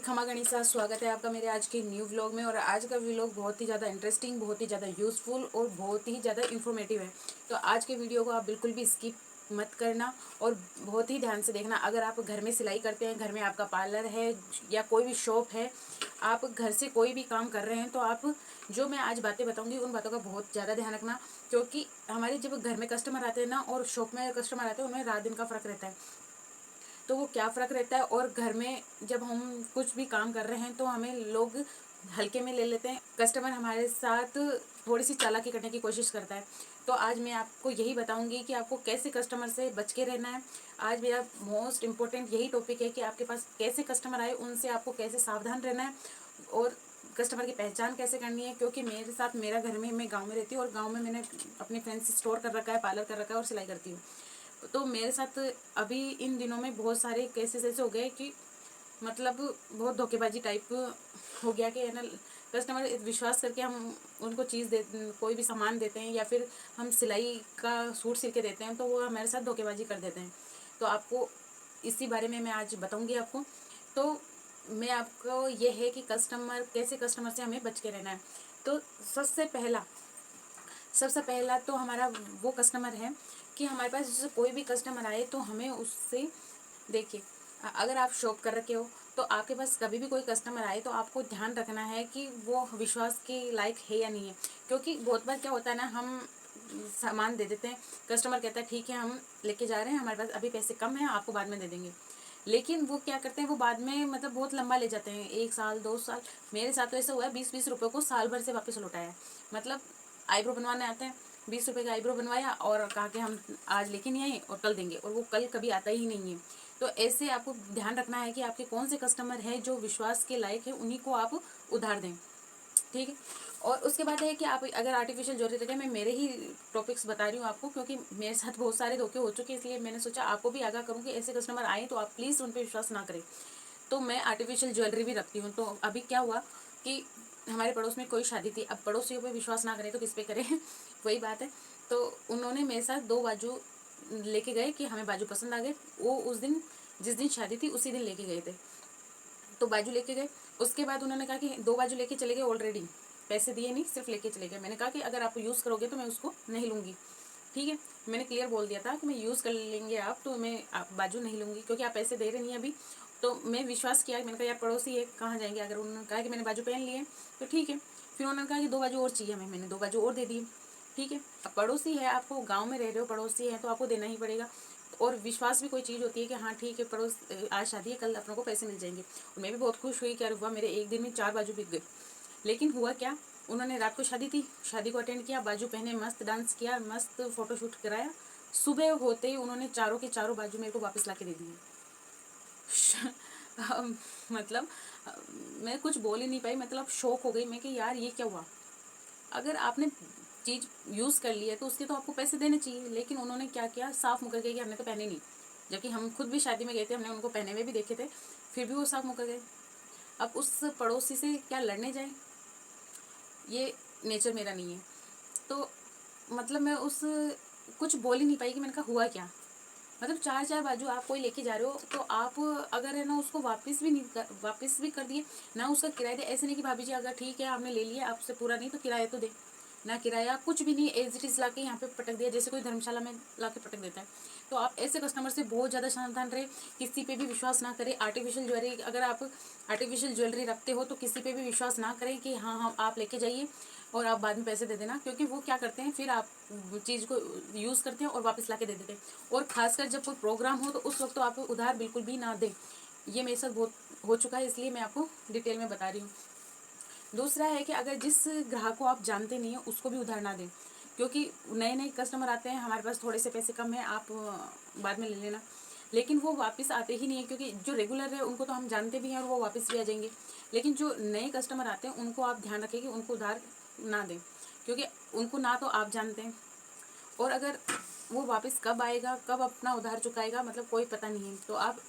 खमा गणिसा, स्वागत है आपका मेरे आज के न्यू व्लॉग में। और आज का व्लॉग बहुत ही ज़्यादा इंटरेस्टिंग, बहुत ही ज़्यादा यूज़फुल और बहुत ही ज़्यादा इन्फॉर्मेटिव है। तो आज के वीडियो को आप बिल्कुल भी स्किप मत करना और बहुत ही ध्यान से देखना। अगर आप घर में सिलाई करते हैं, घर में आपका पार्लर है या कोई भी शॉप है, आप घर से कोई भी काम कर रहे हैं, तो आप जो मैं आज बातें बताऊंगी उन बातों का बहुत ज़्यादा ध्यान रखना। क्योंकि हमारे जब घर में कस्टमर आते हैं ना और शॉप में कस्टमर आते हैं, उनमें रात दिन का फ़र्क रहता है। तो वो क्या फ़र्क रहता है, और घर में जब हम कुछ भी काम कर रहे हैं तो हमें लोग हल्के में ले लेते हैं। कस्टमर हमारे साथ थोड़ी सी चालाकी करने की कोशिश करता है। तो आज मैं आपको यही बताऊंगी कि आपको कैसे कस्टमर से बच के रहना है। आज मेरा मोस्ट इम्पोर्टेंट यही टॉपिक है कि आपके पास कैसे कस्टमर आए, उनसे आपको कैसे सावधान रहना है और कस्टमर की पहचान कैसे करनी है। क्योंकि मेरे साथ, मेरा घर में, मैं गाँव में रहती हूँ और गाँव में मैंने अपने फैंसी स्टोर कर रखा है, पार्लर कर रखा है और सिलाई करती हूँ। तो मेरे साथ अभी इन दिनों में बहुत सारे केसेस ऐसे हो गए कि मतलब बहुत धोखेबाजी टाइप हो गया कि है ना, कस्टमर विश्वास करके हम उनको चीज़ दे, कोई भी सामान देते हैं या फिर हम सिलाई का सूट सिल के देते हैं, तो वो हमारे साथ धोखेबाजी कर देते हैं। तो आपको इसी बारे में मैं आज बताऊंगी आपको। तो मैं आपको ये है कि कस्टमर से हमें बच के रहना है। तो सबसे पहला तो हमारा वो कस्टमर है कि हमारे पास जैसे कोई भी कस्टमर आए तो हमें उससे, देखिए, अगर आप शॉप कर रखे हो तो आपके पास कभी भी कोई कस्टमर आए तो आपको ध्यान रखना है कि वो विश्वास के लायक है या नहीं है। क्योंकि बहुत बार क्या होता है ना, हम सामान दे देते हैं, कस्टमर कहता है ठीक है हम लेके जा रहे हैं, हमारे पास अभी पैसे कम हैं, आपको बाद में दे देंगे। लेकिन वो क्या करते हैं, वो बाद में मतलब बहुत लंबा ले जाते हैं, 1 साल 2 साल। मेरे साथ तो ऐसा हुआ है, 20-20 रुपये को साल भर से वापस लौटाया है। मतलब आईब्रो बनवाने आते हैं, 20 रुपये का आईब्रो बनवाया और कहा कि हम आज लेके नहीं आए और कल देंगे, और वो कल कभी आता ही नहीं है। तो ऐसे आपको ध्यान रखना है कि आपके कौन से कस्टमर हैं जो विश्वास के लायक है, उन्हीं को आप उधार दें, ठीक है। और उसके बाद है कि आप अगर आर्टिफिशियल ज्वेलरी रखें, मैं मेरे ही टॉपिक्स बता रही हूँ आपको क्योंकि मेरे साथ बहुत सारे धोखे हो चुके हैं, इसलिए मैंने सोचा आपको भी आगाह करूँ कि ऐसे कस्टमर आए तो आप प्लीज़ उन पर विश्वास ना करें। तो मैं आर्टिफिशियल ज्वेलरी भी रखती हूँ। तो अभी क्या हुआ कि हमारे पड़ोस में कोई शादी थी। अब पड़ोसियों पे विश्वास ना करें तो किस पे करें वही बात है। तो उन्होंने मेरे साथ 2 बाजू लेके गए कि हमें बाजू पसंद आ गए। वो उस दिन, जिस दिन शादी थी उसी दिन लेके गए थे। तो बाजू लेके गए, उसके बाद उन्होंने कहा कि 2 बाजू लेके चले गए, ऑलरेडी पैसे दिए नहीं, सिर्फ लेके चले गए। मैंने कहा कि अगर आप यूज़ करोगे तो मैं उसको नहीं लूँगी, ठीक है। मैंने क्लियर बोल दिया था कि मैं यूज़ कर लेंगे आप तो मैं आप बाजू नहीं लूँगी, क्योंकि आप पैसे दे रहे नहीं अभी। तो मैं विश्वास किया, मैंने कहा यार पड़ोसी है, कहाँ जाएंगे। अगर उन्होंने कहा कि मैंने बाजू पहन लिए तो ठीक है। फिर उन्होंने कहा कि 2 बाजू और चाहिए हमें, मैंने 2 बाजू और दे दिए, ठीक है। अब पड़ोसी है, आपको गाँव में रह रहे हो, पड़ोसी है तो आपको देना ही पड़ेगा। और विश्वास भी कोई चीज़ होती है कि हाँ ठीक है, पड़ोस आज शादी है, कल अपनों को पैसे मिल जाएंगे। और मैं भी बहुत खुश हुई, क्या हुआ, मेरे एक दिन में 4 बाजू बिक गए। लेकिन हुआ क्या, उन्होंने रात को शादी थी, शादी को अटेंड किया, बाजू पहने, मस्त डांस किया, मस्त फोटोशूट कराया। सुबह होते ही उन्होंने चारों के चारों बाजू मेरे को वापस ला के दे दिए। मतलब मैं कुछ बोल ही नहीं पाई, मतलब शौक हो गई मैं कि यार ये क्या हुआ। अगर आपने चीज़ यूज़ कर ली है तो उसके तो आपको पैसे देने चाहिए। लेकिन उन्होंने क्या किया, साफ मुकर गए कि हमने तो पहने नहीं। जबकि हम खुद भी शादी में गए थे, हमने उनको पहने हुए भी देखे थे, फिर भी वो साफ मुकर गए। अब उस पड़ोसी से क्या लड़ने जाए, ये नेचर मेरा नहीं है। तो मतलब मैं उस कुछ बोल ही नहीं पाई कि मैंने कहा हुआ क्या। मतलब 4-4 बाजू आप कोई लेके जा रहे हो तो आप अगर है ना उसको वापस भी कर दिए ना, उसका किराया दे। ऐसे नहीं कि भाभी जी अगर ठीक है आपने ले लिया, आपसे पूरा नहीं तो किराया तो दे। ना किराया कुछ भी नहीं, एज इट इज़ ला के यहाँ पे पटक दिया, जैसे कोई धर्मशाला में ला के पटक देता है। तो आप ऐसे कस्टमर से बहुत ज़्यादा सावधान रहे, किसी पे भी विश्वास ना करें। आर्टिफिशियल ज्वेलरी, अगर आप आर्टिफिशियल ज्वेलरी रखते हो तो किसी पे भी विश्वास ना करें कि हाँ हाँ आप लेके जाइए और आप बाद में पैसे दे देना। क्योंकि वो क्या करते हैं, फिर आप चीज़ को यूज़ करते हैं और वापस ला के दे देते हैं। और ख़ासकर जब कोई प्रोग्राम हो तो उस वक्त तो आप उधार बिल्कुल भी ना दें। ये मेरे साथ बहुत हो चुका है, इसलिए मैं आपको डिटेल में बता रही हूँ। दूसरा है कि अगर जिस ग्राहक को आप जानते नहीं हैं उसको भी उधार ना दें। क्योंकि नए नए कस्टमर आते हैं, हमारे पास थोड़े से पैसे कम हैं, आप बाद में ले लेना। लेकिन वो वापस आते ही नहीं है, क्योंकि जो रेगुलर है उनको तो हम जानते भी हैं और वो वापस भी आ जाएंगे। लेकिन जो नए कस्टमर आते हैं उनको आप ध्यान रखें कि उनको उधार ना दें, क्योंकि उनको ना तो आप जानते हैं, और अगर वो वापस कब आएगा, कब अपना उधार चुकाएगा, मतलब कोई पता नहीं है। तो आप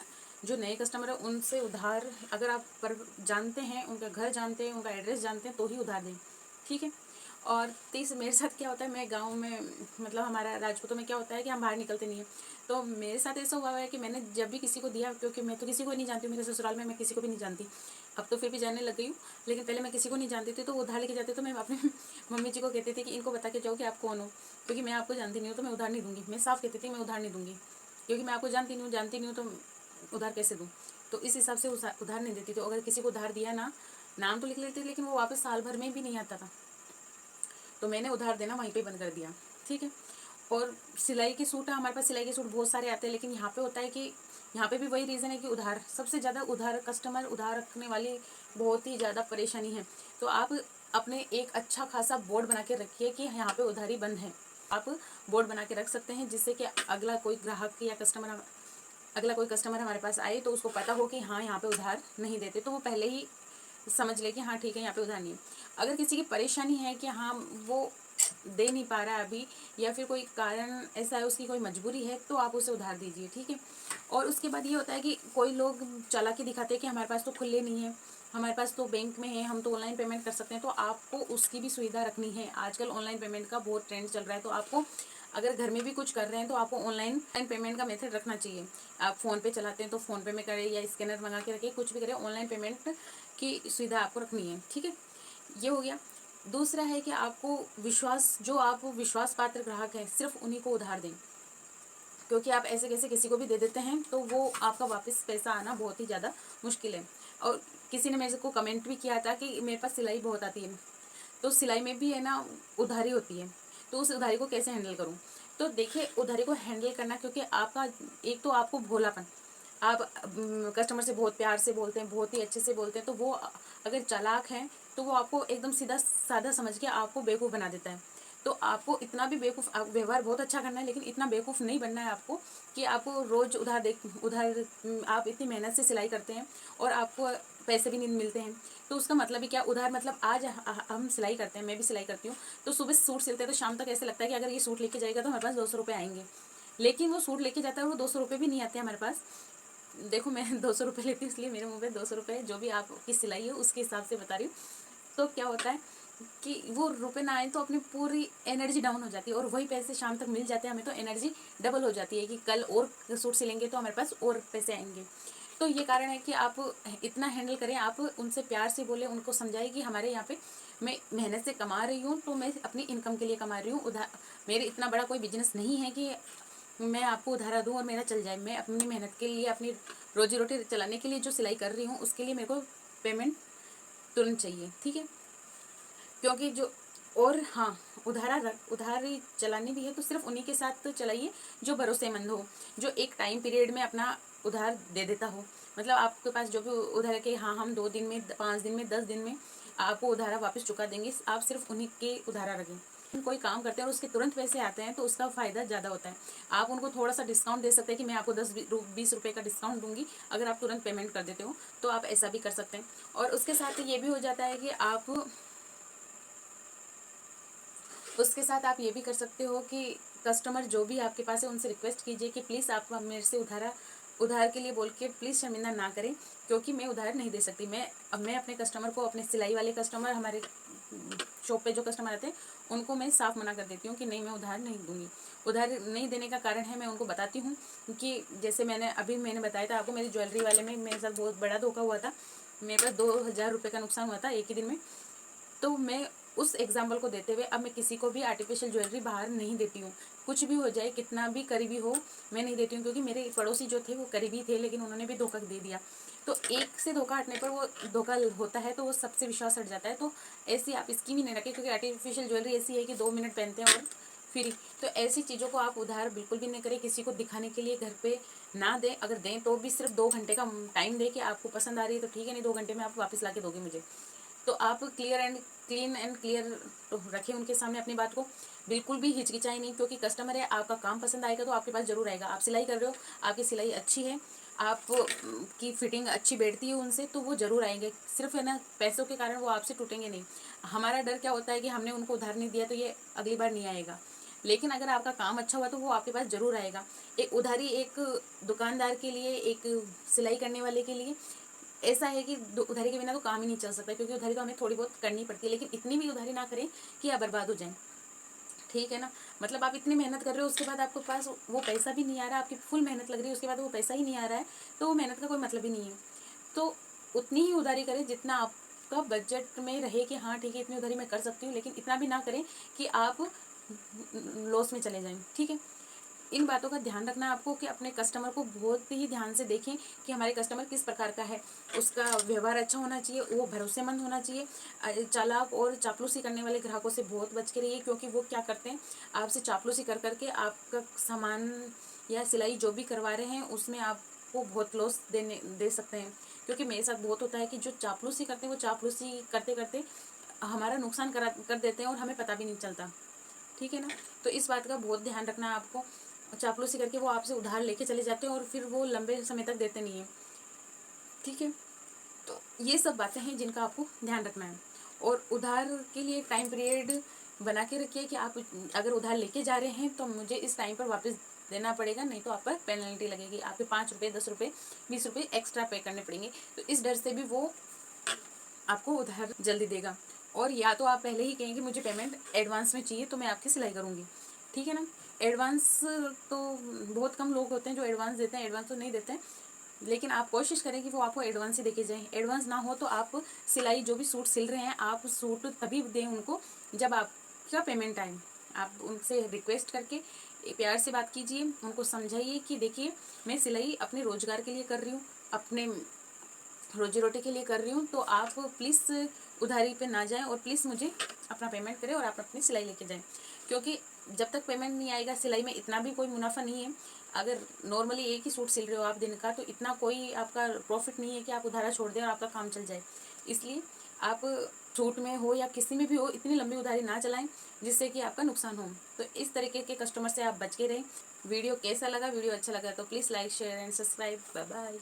जो नए कस्टमर है उनसे उधार अगर आप पर जानते हैं, उनका घर जानते हैं, उनका एड्रेस जानते हैं, तो ही उधार दें, ठीक है। और मेरे साथ क्या होता है, मैं गांव में, मतलब हमारा राजपूतों में क्या होता है कि हम बाहर निकलते नहीं हैं। तो मेरे साथ ऐसा हुआ है कि मैंने जब भी किसी को दिया, क्योंकि मैं तो किसी को नहीं जानती हूँ, मेरे ससुराल में मैं किसी को भी नहीं जानती, अब तो फिर भी जानने लग गई हूँ, लेकिन पहले मैं किसी को नहीं जानती थी, तो उधार लेके जाते तो मैं अपनी मम्मी जी को कहती थी कि इनको बता के जाओ कि आप कौन हो, क्योंकि मैं आपको जानती नहीं हूँ तो मैं उधार नहीं दूंगी। मैं साफ कहती थी मैं उधार नहीं दूंगी, क्योंकि मैं आपको जानती नहीं हूँ तो उधार कैसे दूँ। तो इस हिसाब से उधार नहीं देती। तो अगर किसी को उधार दिया ना, नाम तो लिख लेती लेकिन वो वापस साल भर में भी नहीं आता था, तो मैंने उधार देना वहीं पे बंद कर दिया। ठीक है। और सिलाई के सूट है, हमारे पास सिलाई के सूट बहुत सारे आते हैं, लेकिन यहाँ पे होता है कि यहाँ पे भी वही रीज़न है कि उधार, सबसे ज़्यादा उधार, कस्टमर उधार रखने वाली बहुत ही ज़्यादा परेशानी है। तो आप अपने एक अच्छा खासा बोर्ड बना के रखिए कि यहाँ पे उधारी बंद है। आप बोर्ड बना के रख सकते हैं, जिससे कि अगला कोई कस्टमर हमारे पास आए तो उसको पता हो कि हाँ यहाँ पे उधार नहीं देते, तो वो पहले ही समझ ले कि हाँ ठीक है यहाँ पे उधार नहीं है। अगर किसी की परेशानी है कि हाँ वो दे नहीं पा रहा है अभी, या फिर कोई कारण ऐसा है, उसकी कोई मजबूरी है, तो आप उसे उधार दीजिए। ठीक है। और उसके बाद ये होता है कि कोई लोग चालाकी दिखाते हैं कि हमारे पास तो खुले नहीं है, हमारे पास तो बैंक में है, हम तो ऑनलाइन पेमेंट कर सकते हैं। तो आपको उसकी भी सुविधा रखनी है। आजकल ऑनलाइन पेमेंट का बहुत ट्रेंड चल रहा है, तो आपको अगर घर में भी कुछ कर रहे हैं तो आपको ऑनलाइन पेमेंट का मेथड रखना चाहिए। आप फ़ोन पे चलाते हैं तो फ़ोन पे में करें, या स्कैनर मंगा के रखें, कुछ भी करें, ऑनलाइन पेमेंट की सुविधा आपको रखनी है। ठीक है, ये हो गया। दूसरा है कि आपको जो आप विश्वास पात्र ग्राहक हैं, सिर्फ उन्हीं को उधार दें, क्योंकि आप ऐसे कैसे किसी को भी दे देते हैं तो वो आपका वापस पैसा आना बहुत ही ज़्यादा मुश्किल है। और किसी ने मेरे को कमेंट भी किया था कि मेरे पास सिलाई बहुत आती है, तो सिलाई में भी है ना उधारी होती है, तो उस उधारी को कैसे हैंडल करूँ। तो देखिए, उधारी को हैंडल करना, क्योंकि आपका एक तो आपको भोलापन, आप कस्टमर से बहुत प्यार से बोलते हैं, बहुत ही अच्छे से बोलते हैं, तो वो अगर चालाक हैं तो वो आपको एकदम सीधा साधा समझ के आपको बेवकूफ़ बना देता है। तो आपको इतना भी बेवकूफ़, व्यवहार बहुत अच्छा करना है, लेकिन इतना बेवकूफ़ नहीं बनना है आपको कि आपको रोज़ आप इतनी मेहनत से सिलाई करते हैं और आपको पैसे भी नहीं मिलते हैं। तो उसका मतलब ही क्या, उधार मतलब आज हम सिलाई करते हैं, मैं भी सिलाई करती हूँ, तो सुबह सूट सिलते हैं तो शाम तक ऐसे लगता है कि अगर ये सूट लेके जाएगा तो हमारे पास 200 रुपये आएंगे, लेकिन वो सूट लेके जाता है, वो 200 रुपये भी नहीं आते हमारे पास। देखो, मैं 200 रुपये लेती हूँ, इसलिए मेरे मुँह पे 200 रुपये, जो भी आपकी सिलाई है उसके हिसाब से बता रही हूँ। तो क्या होता है कि वो रुपए ना आए तो अपनी पूरी एनर्जी डाउन हो जाती है, और वही पैसे शाम तक मिल जाते हैं हमें, तो एनर्जी डबल हो जाती है कि कल और सूट सिलेंगे तो हमारे पास और पैसे आएंगे। तो ये कारण है कि आप इतना हैंडल करें, आप उनसे प्यार से बोले, उनको समझाइए कि हमारे यहाँ पे मैं मेहनत से कमा रही हूँ, तो मैं अपनी इनकम के लिए कमा रही हूँ। उधार, मेरे इतना बड़ा कोई बिजनेस नहीं है कि मैं आपको उधारा दूँ और मेरा चल जाए। मैं अपनी मेहनत के लिए, अपनी रोजी रोटी चलाने के लिए जो सिलाई कर रही हूँ, उसके लिए मेरे को पेमेंट तुरंत चाहिए। ठीक है, क्योंकि जो, और हाँ, उधारी चलानी भी है तो सिर्फ उन्हीं के साथ तो चलाइए जो भरोसेमंद हो, जो एक टाइम पीरियड में अपना उधार दे देता हो। मतलब आपके पास जो भी उधार के, हाँ हम 2 दिन में, 5 दिन में, 10 दिन में आपको उधारा वापस चुका देंगे, आप सिर्फ उन्हीं के उधारा रखें। कोई काम करते हैं और उसके तुरंत पैसे आते हैं तो उसका फ़ायदा ज़्यादा होता है। आप उनको थोड़ा सा डिस्काउंट दे सकते हैं कि मैं आपको 10-20 रुपये का डिस्काउंट दूंगी अगर आप तुरंत पेमेंट कर देते हो, तो आप ऐसा भी कर सकते हैं। और उसके साथ ये भी हो जाता है कि उसके साथ आप ये भी कर सकते हो कि कस्टमर जो भी आपके पास है उनसे रिक्वेस्ट कीजिए कि प्लीज़ आप मेरे से उधार के लिए बोल के प्लीज़ शर्मिंदा ना करें, क्योंकि मैं उधार नहीं दे सकती। मैं अपने कस्टमर को, अपने सिलाई वाले कस्टमर, हमारे शॉप पे जो कस्टमर आते हैं, उनको मैं साफ मना कर देती हूँ कि नहीं, मैं उधार नहीं दूंगी। उधार नहीं देने का कारण है, मैं उनको बताती हूँ कि जैसे मैंने बताया था आपको, मेरी ज्वेलरी वाले में मेरे साथ बहुत बड़ा धोखा हुआ था। मेरे पास 2000 रुपये का नुकसान हुआ था एक ही दिन में। तो मैं उस एग्जाम्पल को देते हुए अब मैं किसी को भी आर्टिफिशियल ज्वेलरी बाहर नहीं देती हूँ। कुछ भी हो जाए, कितना भी करीबी हो, मैं नहीं देती हूँ, क्योंकि मेरे पड़ोसी जो थे वो करीबी थे, लेकिन उन्होंने भी धोखा दे दिया। तो एक से धोखा हटने पर वो धोखा होता है, तो वो सबसे विश्वास हट जाता है। तो ऐसी आप इसकी भी नहीं रखें, क्योंकि आर्टिफिशियल ज्वेलरी ऐसी है कि 2 मिनट पहनते हैं और फ्री। तो ऐसी चीज़ों को आप उधार बिल्कुल भी नहीं करें। किसी को दिखाने के लिए घर पे ना दें, अगर दें तो भी सिर्फ 2 घंटे का टाइम दें कि आपको पसंद आ रही है तो ठीक है, नहीं 2 घंटे में आप वापस ला के दोगे मुझे। तो आप क्लीन एंड क्लियर रखें उनके सामने अपनी बात को, बिल्कुल भी हिचकिचाई नहीं, क्योंकि कस्टमर है, आपका काम पसंद आएगा तो आपके पास ज़रूर आएगा। आप सिलाई कर रहे हो, आपकी सिलाई अच्छी है, आप की फिटिंग अच्छी बैठती है उनसे, तो वो ज़रूर आएंगे। सिर्फ है ना पैसों के कारण वो आपसे टूटेंगे नहीं। हमारा डर क्या होता है कि हमने उनको उधार नहीं दिया तो ये अगली बार नहीं आएगा, लेकिन अगर आपका काम अच्छा हुआ तो वो आपके पास ज़रूर आएगा। एक उधारी एक दुकानदार के लिए, एक सिलाई करने वाले के लिए ऐसा है कि उधारी के बिना तो काम ही नहीं चल सकता, क्योंकि उधारी तो हमें थोड़ी बहुत करनी पड़ती है, लेकिन इतनी भी उधारी ना करें कि आप बर्बाद हो जाएं। ठीक है ना, मतलब आप इतनी मेहनत कर रहे हो, उसके बाद आपके पास वो पैसा भी नहीं आ रहा, आपकी फुल मेहनत लग रही है, उसके बाद वो पैसा ही नहीं आ रहा है, तो वो मेहनत का कोई मतलब ही नहीं है। तो उतनी ही उधारी करें जितना आपका बजट में रहे कि हाँ ठीक है इतनी उधारी मैं कर सकती हूँ, लेकिन इतना भी ना करें कि आप लॉस में चले जाएं। ठीक है, इन बातों का ध्यान रखना है आपको कि अपने कस्टमर को बहुत ही ध्यान से देखें कि हमारे कस्टमर किस प्रकार का है। उसका व्यवहार अच्छा होना चाहिए, वो भरोसेमंद होना चाहिए। चालाक और चापलूसी करने वाले ग्राहकों से बहुत बच के रहिए, क्योंकि वो क्या करते हैं, आपसे चापलूसी कर करके आपका सामान या सिलाई जो भी करवा रहे हैं उसमें आपको बहुत लॉस दे सकते हैं। क्योंकि मेरे साथ बहुत होता है कि जो चापलूसी करते हैं वो चापलूसी करते करते हमारा नुकसान कर देते हैं और हमें पता भी नहीं चलता। ठीक है ना, तो इस बात का बहुत ध्यान रखना है आपको। चापलूसी करके वो आपसे उधार लेके चले जाते हैं और फिर वो लंबे समय तक देते नहीं हैं। ठीक है, तो ये सब बातें हैं जिनका आपको ध्यान रखना है। और उधार के लिए टाइम पीरियड बना के रखिए कि आप अगर उधार लेके जा रहे हैं तो मुझे इस टाइम पर वापस देना पड़ेगा, नहीं तो आप पर पेनल्टी लगेगी, आपके 5 रुपये 10 रुपये 20 रुपये एक्स्ट्रा पे करने पड़ेंगे। तो इस डर से भी वो आपको उधार जल्दी देगा। और या तो आप पहले ही कहेंगे मुझे पेमेंट एडवांस में चाहिए तो मैं आपकी सिलाई करूँगी। ठीक है ना, एडवांस तो बहुत कम लोग होते हैं जो एडवांस देते हैं, एडवांस तो नहीं देते हैं, लेकिन आप कोशिश करें कि वो आपको एडवांस ही देके जाएं। एडवांस ना हो तो आप सिलाई जो भी सूट सिल रहे हैं आप सूट तभी दें उनको जब आपका पेमेंट आए। आप उनसे रिक्वेस्ट करके प्यार से बात कीजिए, उनको समझाइए कि देखिए मैं सिलाई अपने रोजगार के लिए कर रही हूँ, अपने रोजी रोटी के लिए कर रही हूँ, तो आप प्लीज़ उधारी पे ना जाएं और प्लीज़ मुझे अपना पेमेंट करें और आप अपनी सिलाई लेके जाएं। क्योंकि जब तक पेमेंट नहीं आएगा सिलाई में इतना भी कोई मुनाफा नहीं है। अगर नॉर्मली एक ही सूट सिल रहे हो आप दिन का, तो इतना कोई आपका प्रॉफिट नहीं है कि आप उधारा छोड़ दें और आपका काम चल जाए। इसलिए आप छूट में हो या किसी में भी हो इतनी लंबी उधारी ना चलाएं जिससे कि आपका नुकसान हो। तो इस तरीके के कस्टमर से आप बच के रहें। वीडियो कैसा लगा, वीडियो अच्छा लगा तो please like share and subscribe. Bye bye.